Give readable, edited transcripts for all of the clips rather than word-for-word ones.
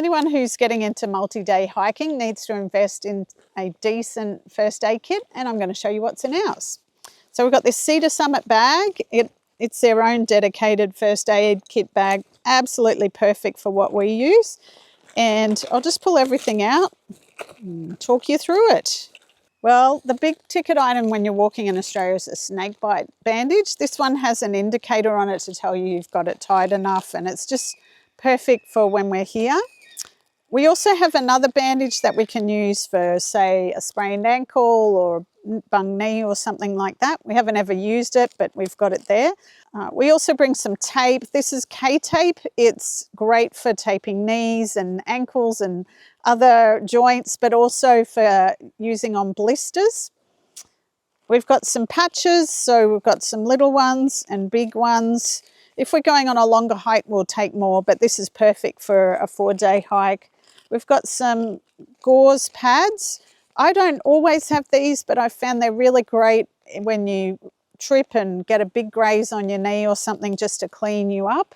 anyone who's getting into multi-day hiking needs to invest in a decent first aid kit, and I'm going to show you what's in ours. So we've got this Cedar Summit bag. It's their own dedicated first aid kit bag, absolutely perfect for what we use. And I'll just pull everything out and talk you through it. Well, the big ticket item when you're walking in Australia is a snake bite bandage. This one has an indicator on it to tell you you've got it tight enough, and it's just perfect for when we're here. We also have another bandage that we can use for, say, a sprained ankle or bung knee or something like that. We haven't ever used it, but we've got it there. We also bring some tape. This is K-tape. It's great for taping knees and ankles and other joints, but also for using on blisters. We've got some patches, so we've got some little ones and big ones. If we're going on a longer hike, we'll take more, but this is perfect for a 4-day hike. We've got some gauze pads. I don't always have these, but I found they're really great when you trip and get a big graze on your knee or something, just to clean you up.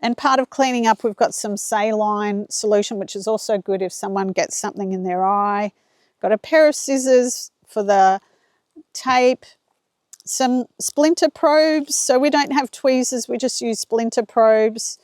And part of cleaning up, we've got some saline solution, which is also good if someone gets something in their eye. Got a pair of scissors for the tape. Some splinter probes, so we don't have tweezers, we just use splinter probes.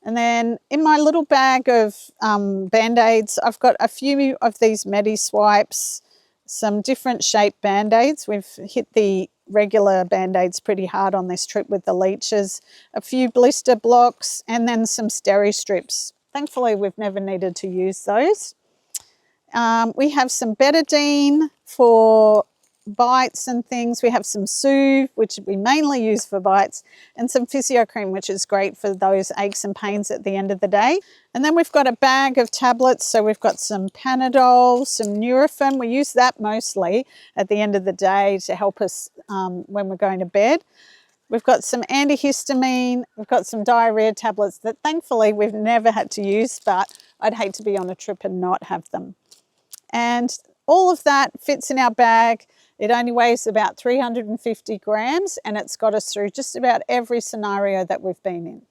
And then in my little bag of Band-Aids, I've got a few of these Medi-Swipes, some different shaped Band-Aids. We've hit the regular Band-Aids pretty hard on this trip with the leeches, a few blister blocks, and then some Steri-Strips. Thankfully, we've never needed to use those. We have some betadine for bites and things. We have some Soothe, which we mainly use for bites, and some physio cream, which is great for those aches and pains at the end of the day. And then we've got a bag of tablets. So we've got some Panadol, some Nurofen. We use that mostly at the end of the day to help us when we're going to bed. We've got some antihistamine. We've got some diarrhea tablets that thankfully we've never had to use, but I'd hate to be on a trip and not have them. And all of that fits in our bag. It only weighs about 350 grams, and it's got us through just about every scenario that we've been in.